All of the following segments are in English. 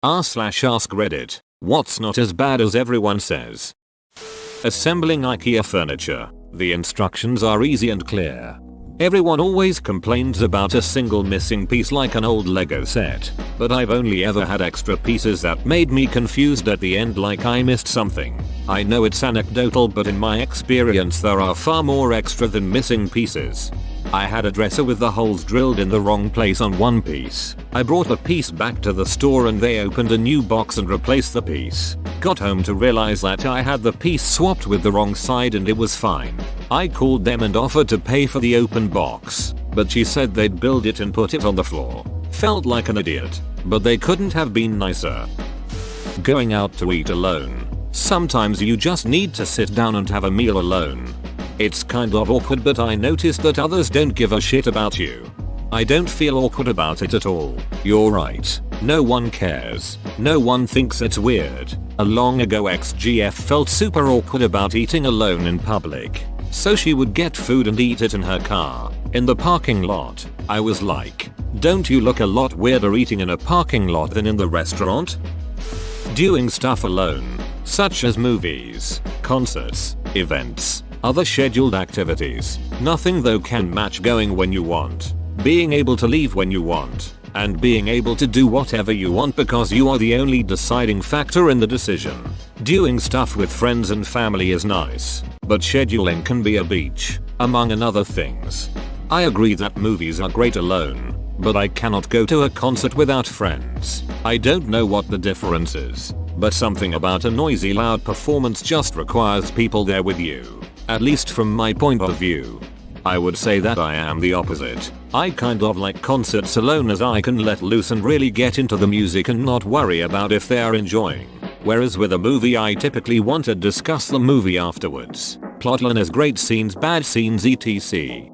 r/ask Reddit. What's not as bad as everyone says? Assembling IKEA furniture. The instructions are easy and clear. Everyone always complains about a single missing piece like an old Lego set, but I've only ever had extra pieces that made me confused at the end, like I missed something. I know it's anecdotal, but in my experience there are far more extra than missing pieces. I had a dresser with the holes drilled in the wrong place on one piece. I brought a piece back to the store and they opened a new box and replaced the piece. Got home to realize that I had the piece swapped with the wrong side and it was fine. I called them and offered to pay for the open box, but she said they'd build it and put it on the floor. Felt like an idiot, but they couldn't have been nicer. Going out to eat alone. Sometimes you just need to sit down and have a meal alone. It's kind of awkward, but I noticed that others don't give a shit about you. I don't feel awkward about it at all. You're right. No one cares. No one thinks it's weird. A long ago ex-GF felt super awkward about eating alone in public. So she would get food and eat it in her car, in the parking lot. I was like, don't you look a lot weirder eating in a parking lot than in the restaurant? Doing stuff alone, such as movies, concerts, events, other scheduled activities. Nothing though can match going when you want, being able to leave when you want, and being able to do whatever you want because you are the only deciding factor in the decision. Doing stuff with friends and family is nice, but scheduling can be a beach, among other things. I agree that movies are great alone, but I cannot go to a concert without friends. I don't know what the difference is, but something about a noisy, loud performance just requires people there with you. At least from my point of view. I would say that I am the opposite. I kind of like concerts alone as I can let loose and really get into the music and not worry about if they are enjoying. Whereas with a movie I typically want to discuss the movie afterwards. Plotline has great scenes, bad scenes, etc.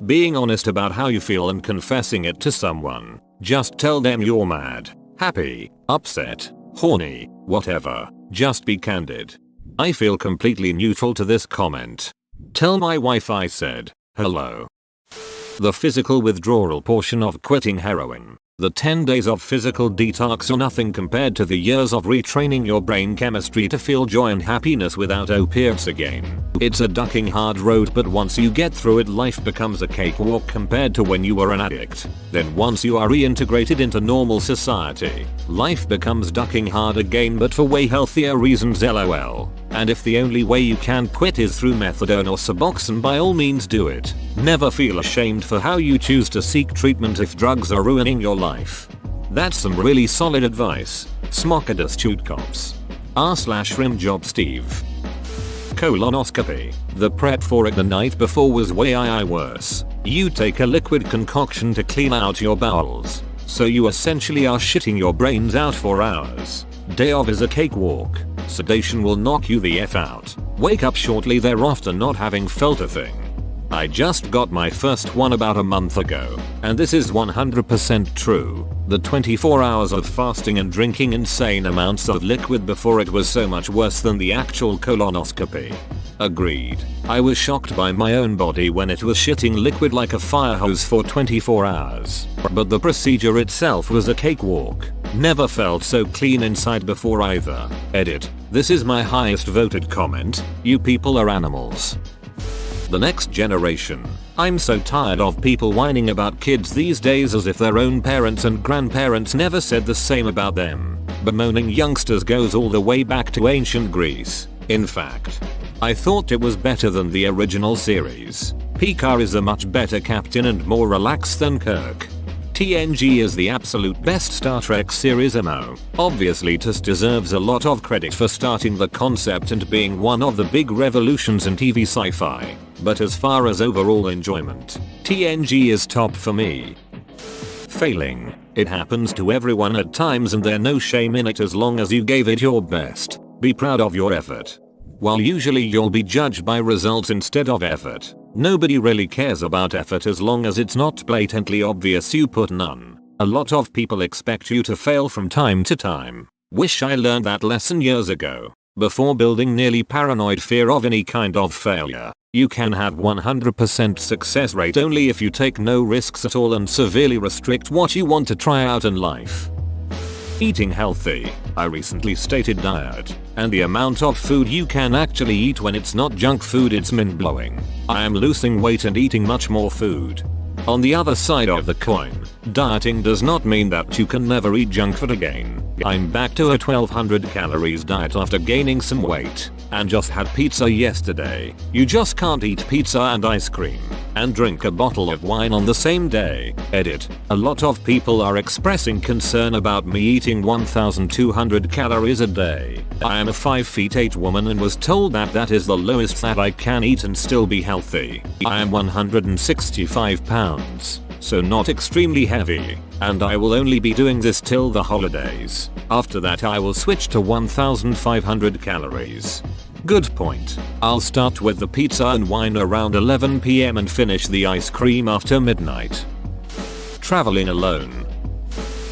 Being honest about how you feel and confessing it to someone. Just tell them you're mad, happy, upset, horny, whatever. Just be candid. I feel completely neutral to this comment. Tell my wife I said hello. The physical withdrawal portion of quitting heroin. The 10 days of physical detox are nothing compared to the years of retraining your brain chemistry to feel joy and happiness without opiates again. It's a ducking hard road, but once you get through it, life becomes a cakewalk compared to when you were an addict. Then once you are reintegrated into normal society, life becomes ducking hard again, but for way healthier reasons, lol. And if the only way you can quit is through methadone or Suboxone, by all means do it. Never feel ashamed for how you choose to seek treatment if drugs are ruining your life. That's some really solid advice. Smokadus Chute Cops. r/rimjob Steve. Colonoscopy. The prep for it the night before was way worse. You take a liquid concoction to clean out your bowels, so you essentially are shitting your brains out for hours. Day of is a cakewalk. Sedation will knock you the F out. Wake up shortly thereafter not having felt a thing. I just got my first one about a month ago, and this is 100% true. The 24 hours of fasting and drinking insane amounts of liquid before it was so much worse than the actual colonoscopy. Agreed. I was shocked by my own body when it was shitting liquid like a fire hose for 24 hours. But the procedure itself was a cakewalk. Never felt so clean inside before either. Edit. This is my highest voted comment. You people are animals. The next generation. I'm so tired of people whining about kids these days as if their own parents and grandparents never said the same about them. Bemoaning youngsters goes all the way back to ancient Greece. In fact, I thought it was better than the original series. Picard is a much better captain and more relaxed than Kirk. TNG is the absolute best Star Trek series MO. Obviously TOS deserves a lot of credit for starting the concept and being one of the big revolutions in TV sci-fi. But as far as overall enjoyment, TNG is top for me. Failing. It happens to everyone at times and there's no shame in it as long as you gave it your best. Be proud of your effort. While usually you'll be judged by results instead of effort, nobody really cares about effort as long as it's not blatantly obvious you put none. A lot of people expect you to fail from time to time. Wish I learned that lesson years ago. Before building nearly paranoid fear of any kind of failure. You can have 100% success rate only if you take no risks at all and severely restrict what you want to try out in life. Eating healthy. I recently stated diet, and the amount of food you can actually eat when it's not junk food, it's mind-blowing. I am losing weight and eating much more food. On the other side of the coin, dieting does not mean that you can never eat junk food again. I'm back to a 1200 calories diet after gaining some weight, and just had pizza yesterday. You just can't eat pizza and ice cream, and drink a bottle of wine on the same day. Edit. A lot of people are expressing concern about me eating 1200 calories a day. I am a 5'8" woman and was told that that is the lowest that I can eat and still be healthy. I am 165 pounds, so not extremely heavy, and I will only be doing this till the holidays. After that I will switch to 1500 calories. Good point. I'll start with the pizza and wine around 11 PM and finish the ice cream after midnight. Traveling alone.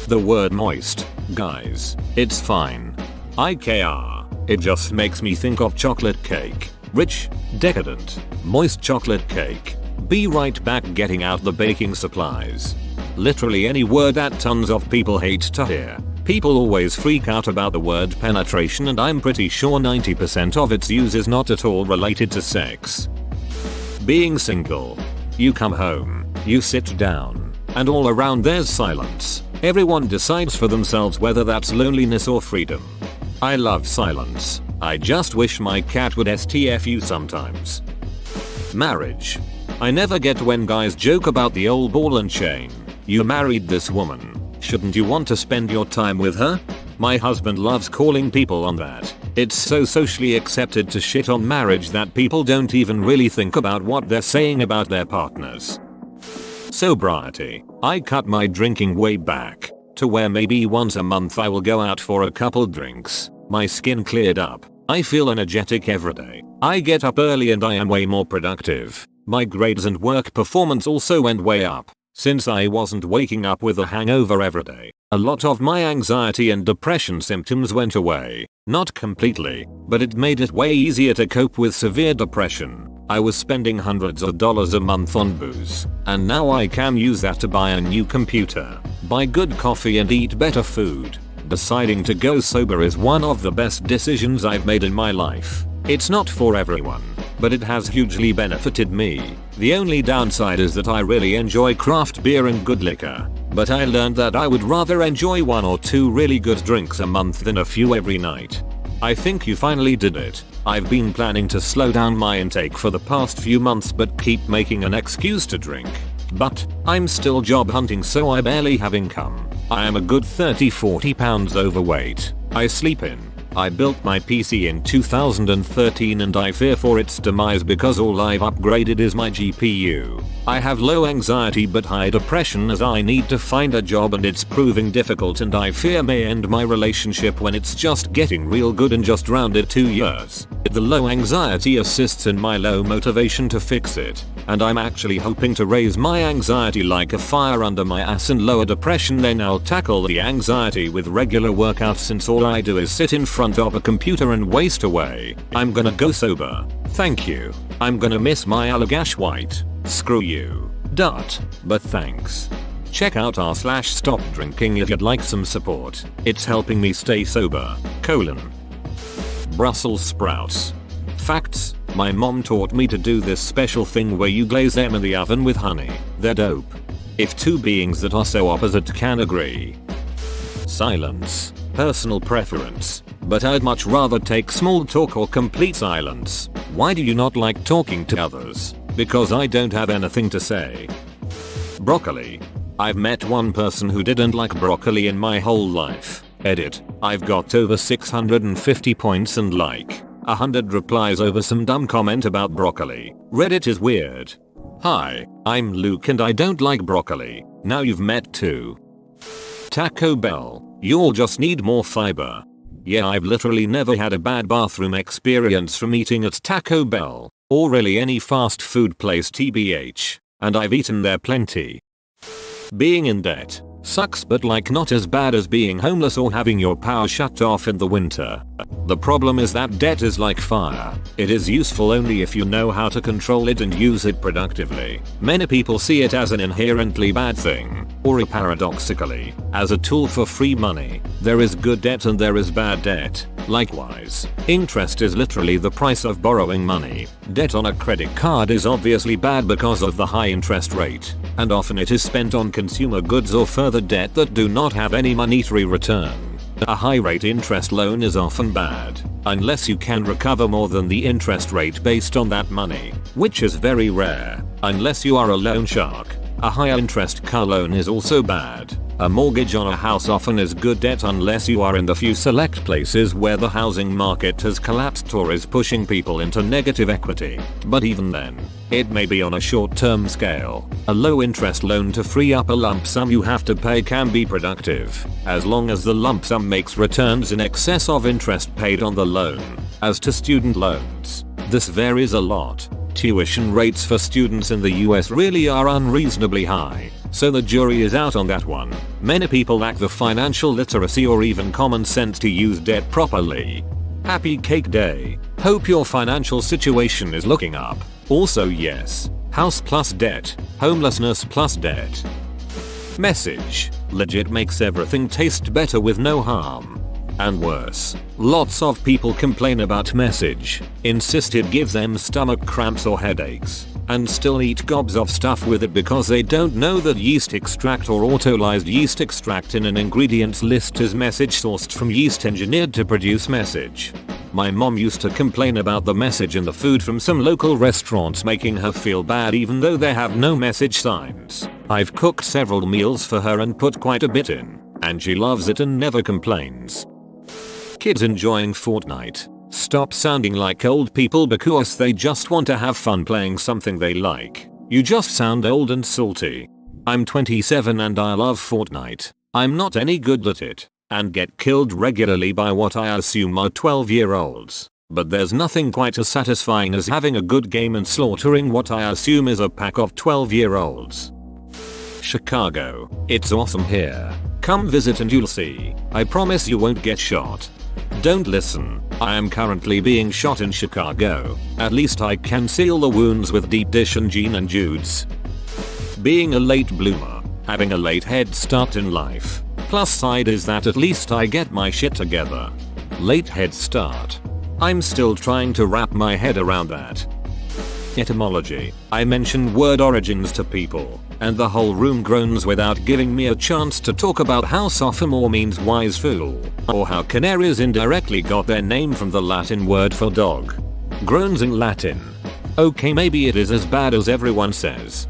The word moist, guys, it's fine. IKR. It just makes me think of chocolate cake. Rich, decadent, moist chocolate cake. Be right back getting out the baking supplies. Literally any word that tons of people hate to hear. People always freak out about the word penetration, and I'm pretty sure 90% of its use is not at all related to sex. Being single. You come home, you sit down, and all around there's silence. Everyone decides for themselves whether that's loneliness or freedom. I love silence. I just wish my cat would STFU sometimes. Marriage. I never get when guys joke about the old ball and chain. You married this woman. Shouldn't you want to spend your time with her? My husband loves calling people on that. It's so socially accepted to shit on marriage that people don't even really think about what they're saying about their partners. Sobriety. I cut my drinking way back to where maybe once a month I will go out for a couple drinks. My skin cleared up. I feel energetic every day. I get up early and I am way more productive. My grades and work performance also went way up. Since I wasn't waking up with a hangover every day, a lot of my anxiety and depression symptoms went away. Not completely, but it made it way easier to cope with severe depression. I was spending hundreds of dollars a month on booze, and now I can use that to buy a new computer, buy good coffee and eat better food. Deciding to go sober is one of the best decisions I've made in my life. It's not for everyone, but it has hugely benefited me. The only downside is that I really enjoy craft beer and good liquor, but I learned that I would rather enjoy 1 or 2 really good drinks a month than a few every night. I think you finally did it. I've been planning to slow down my intake for the past few months but keep making an excuse to drink. But I'm still job hunting, so I barely have income. I am a good 30-40 pounds overweight. I sleep in. I built my PC in 2013 and I fear for its demise because all I've upgraded is my GPU. I have low anxiety but high depression as I need to find a job and it's proving difficult, and I fear may end my relationship when it's just getting real good in just rounded 2 years. The low anxiety assists in my low motivation to fix it, and I'm actually hoping to raise my anxiety like a fire under my ass and lower depression. Then I'll tackle the anxiety with regular workouts, since all I do is sit in front of a computer and waste away. I'm gonna go sober. Thank you. I'm gonna miss my Allagash White. Screw you. But thanks. Check out r/stop drinking if you'd like some support. It's helping me stay sober. Brussels sprouts. Facts. My mom taught me to do this special thing where you glaze them in the oven with honey. They're dope. If two beings that are so opposite can agree. Silence. Personal preference. But I'd much rather take small talk or complete silence. Why do you not like talking to others? Because I don't have anything to say. Broccoli. I've met one person who didn't like broccoli in my whole life. Edit. I've got over 650 points and like 100 replies over some dumb comment about broccoli. Reddit is weird. Hi, I'm Luke and I don't like broccoli. Now you've met two. Taco Bell. You'll just need more fiber. Yeah, I've literally never had a bad bathroom experience from eating at Taco Bell, or really any fast food place tbh, and I've eaten there plenty. Being in debt. Sucks, but like not as bad as being homeless or having your power shut off in the winter. The problem is that debt is like fire. It is useful only if you know how to control it and use it productively. Many people see it as an inherently bad thing, or paradoxically, as a tool for free money. There is good debt and there is bad debt. Likewise, interest is literally the price of borrowing money. Debt on a credit card is obviously bad because of the high interest rate, and often it is spent on consumer goods or further debt that do not have any monetary return. A high rate interest loan is often bad, unless you can recover more than the interest rate based on that money, which is very rare, unless you are a loan shark. A higher interest car loan is also bad. A mortgage on a house often is good debt unless you are in the few select places where the housing market has collapsed or is pushing people into negative equity. But even then, it may be on a short-term scale. A low interest loan to free up a lump sum you have to pay can be productive, as long as the lump sum makes returns in excess of interest paid on the loan. As to student loans, this varies a lot. Tuition rates for students in the US really are unreasonably high, so the jury is out on that one. Many people lack the financial literacy or even common sense to use debt properly. Happy Cake Day. Hope your financial situation is looking up. Also yes, house plus debt, homelessness plus debt. Message. Legit makes everything taste better with no harm. And worse, lots of people complain about Message, insist it gives them stomach cramps or headaches, and still eat gobs of stuff with it because they don't know that yeast extract or autolyzed yeast extract in an ingredients list is Message sourced from yeast engineered to produce Message. My mom used to complain about the Message in the food from some local restaurants, making her feel bad even though they have no Message signs. I've cooked several meals for her and put quite a bit in, and she loves it and never complains. Kids enjoying Fortnite. Stop sounding like old people because they just want to have fun playing something they like. You just sound old and salty. I'm 27 and I love Fortnite. I'm not any good at it, and get killed regularly by what I assume are 12-year-olds. But there's nothing quite as satisfying as having a good game and slaughtering what I assume is a pack of 12-year-olds. Chicago. It's awesome here. Come visit and you'll see. I promise you won't get shot. Don't listen. I am currently being shot in Chicago. At least I can seal the wounds with deep dish and Gene and Jude's. Being a late bloomer. Having a late head start in life. Plus side is that at least I get my shit together. Late head start. I'm still trying to wrap my head around that. Etymology. I mention word origins to people, and the whole room groans without giving me a chance to talk about how sophomore means wise fool, or how canaries indirectly got their name from the Latin word for dog. Groans in Latin. Okay, maybe it is as bad as everyone says.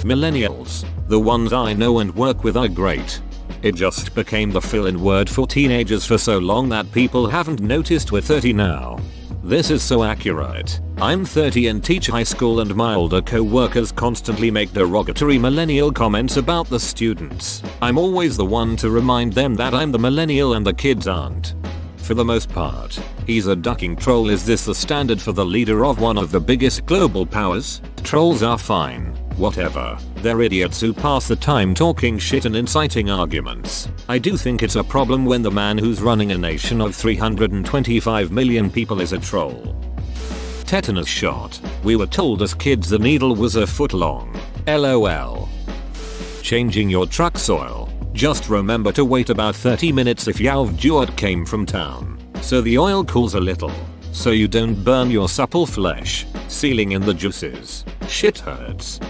Millennials. The ones I know and work with are great. It just became the fill-in word for teenagers for so long that people haven't noticed we're 30 now. This is so accurate. I'm 30 and teach high school, and my older co-workers constantly make derogatory millennial comments about the students. I'm always the one to remind them that I'm the millennial and the kids aren't. For the most part, he's a ducking troll. Is this the standard for the leader of one of the biggest global powers? Trolls are fine. Whatever. They're idiots who pass the time talking shit and inciting arguments. I do think it's a problem when the man who's running a nation of 325 million people is a troll. Tetanus shot. We were told as kids the needle was a foot long. LOL. Changing your truck's oil. Just remember to wait about 30 minutes if Yavjuat came from town, so the oil cools a little, so you don't burn your supple flesh, sealing in the juices. Shit hurts.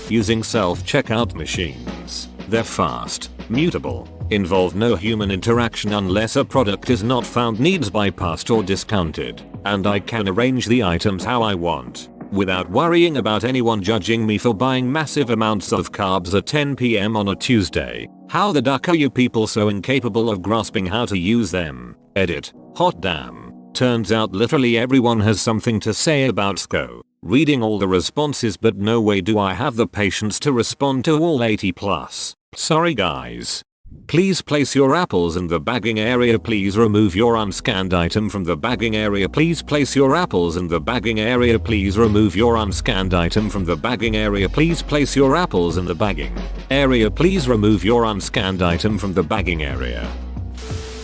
Using self-checkout machines. They're fast, mutable, involve no human interaction unless a product is not found needs bypassed or discounted, and I can arrange the items how I want, without worrying about anyone judging me for buying massive amounts of carbs at 10 PM on a Tuesday. How the duck are you people so incapable of grasping how to use them? Edit. Hot damn. Turns out literally everyone has something to say about SCO. Reading all the responses, but no way do I have the patience to respond to all 80+. Sorry guys. Please place your apples in the bagging area. Please remove your unscanned item from the bagging area. Please place your apples in the bagging area. Please remove your unscanned item from the bagging area. Please place your apples in the bagging area. Please remove your unscanned item from the bagging area.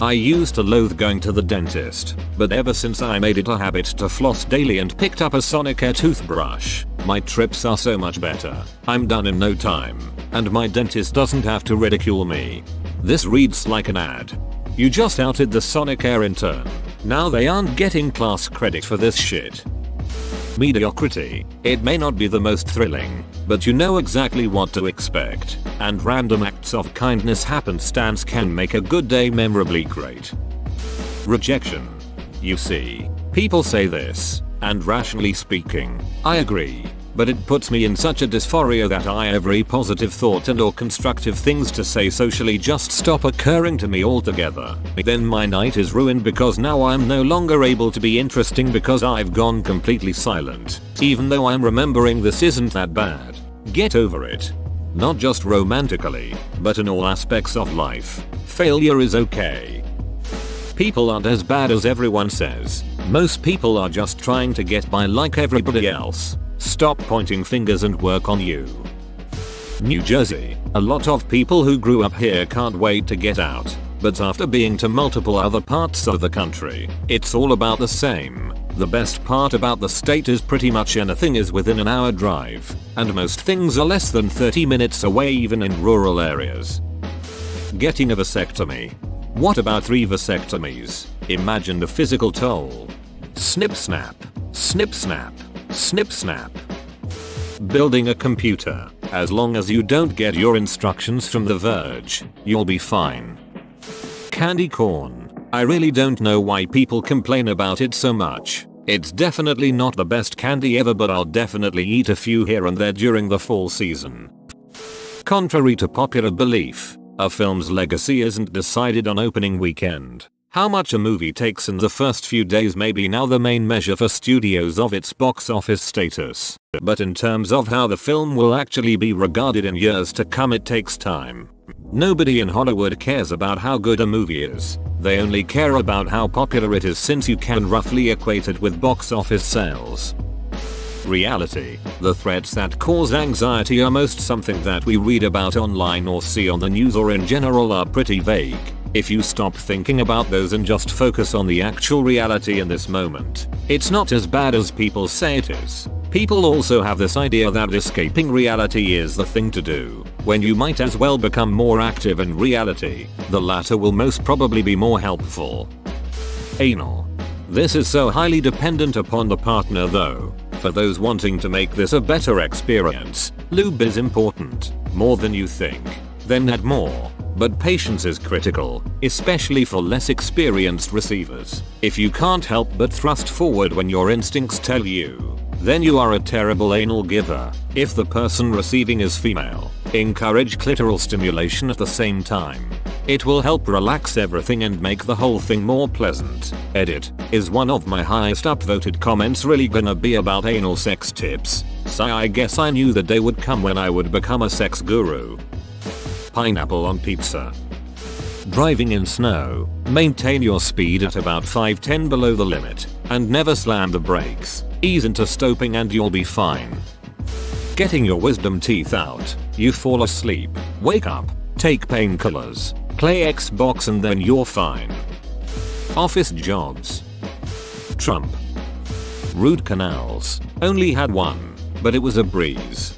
I used to loathe going to the dentist, but ever since I made it a habit to floss daily and picked up a Sonicare toothbrush, my trips are so much better. I'm done in no time, and my dentist doesn't have to ridicule me. This reads like an ad. You just outed the Sonicare intern. Now they aren't getting class credit for this shit. Mediocrity. It may not be the most thrilling, but you know exactly what to expect, and random acts of kindness happenstance can make a good day memorably great. Rejection. You see, people say this, and rationally speaking, I agree, but it puts me in such a dysphoria that every positive thought and or constructive things to say socially just stop occurring to me altogether. Then my night is ruined because now I'm no longer able to be interesting because I've gone completely silent, even though I'm remembering this isn't that bad. Get over it. Not just romantically, but in all aspects of life. Failure is okay. People aren't as bad as everyone says. Most people are just trying to get by like everybody else. Stop pointing fingers and work on you. New Jersey. A lot of people who grew up here can't wait to get out, but after being to multiple other parts of the country, it's all about the same. The best part about the state is pretty much anything is within an hour drive, and most things are less than 30 minutes away even in rural areas. Getting a vasectomy. What about 3 vasectomies? Imagine the physical toll. Snip snap, snip snap, snip snap. Building a computer. As long as you don't get your instructions from The Verge, you'll be fine. Candy corn. I really don't know why people complain about it so much. It's definitely not the best candy ever, but I'll definitely eat a few here and there during the fall season. Contrary to popular belief, a film's legacy isn't decided on opening weekend. How much a movie takes in the first few days may be now the main measure for studios of its box office status. But in terms of how the film will actually be regarded in years to come, it takes time. Nobody in Hollywood cares about how good a movie is. They only care about how popular it is, since you can roughly equate it with box office sales. Reality. The threats that cause anxiety are most something that we read about online or see on the news, or in general are pretty vague. If you stop thinking about those and just focus on the actual reality in this moment, it's not as bad as people say it is. People also have this idea that escaping reality is the thing to do, when you might as well become more active in reality. The latter will most probably be more helpful. Anal. This is so highly dependent upon the partner though. For those wanting to make this a better experience, lube is important, more than you think. Then add more. But patience is critical, especially for less experienced receivers. If you can't help but thrust forward when your instincts tell you, then you are a terrible anal giver. If the person receiving is female, encourage clitoral stimulation at the same time. It will help relax everything and make the whole thing more pleasant. Edit. Is one of my highest upvoted comments really gonna be about anal sex tips? So I guess I knew the day would come when I would become a sex guru. Pineapple on pizza. Driving in snow. Maintain your speed at about 5-10 below the limit, and never slam the brakes. Ease into stopping and you'll be fine. Getting your wisdom teeth out. You fall asleep, wake up, take painkillers, play Xbox, and then you're fine. Office jobs. Trump. Root canals. Only had one, but it was a breeze.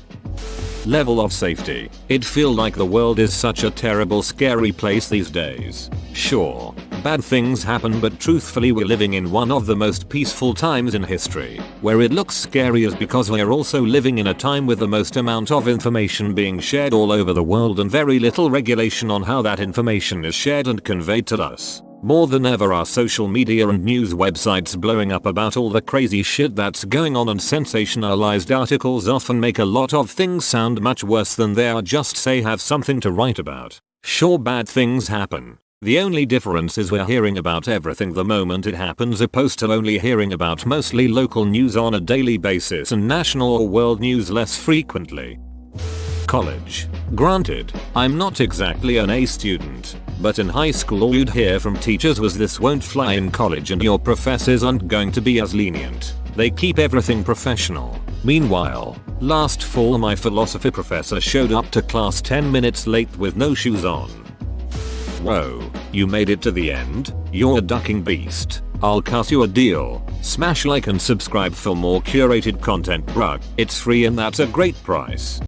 Level of safety. It feel like the world is such a terrible, scary place these days. Sure, bad things happen, but truthfully we're living in one of the most peaceful times in history. Where it looks scary is because we're also living in a time with the most amount of information being shared all over the world and very little regulation on how that information is shared and conveyed to us. More than ever, our social media and news websites blowing up about all the crazy shit that's going on, and sensationalized articles often make a lot of things sound much worse than they are. Just say have something to write about. Sure, bad things happen. The only difference is we're hearing about everything the moment it happens, opposed to only hearing about mostly local news on a daily basis and national or world news less frequently. college. Granted, I'm not exactly an A student, but in high school all you'd hear from teachers was this won't fly in college and your professors aren't going to be as lenient. They keep everything professional. Meanwhile, last fall my philosophy professor showed up to class 10 minutes late with no shoes on. Whoa, you made it to the end? You're a ducking beast. I'll cut you a deal. Smash like and subscribe for more curated content, bruh. It's free and that's a great price.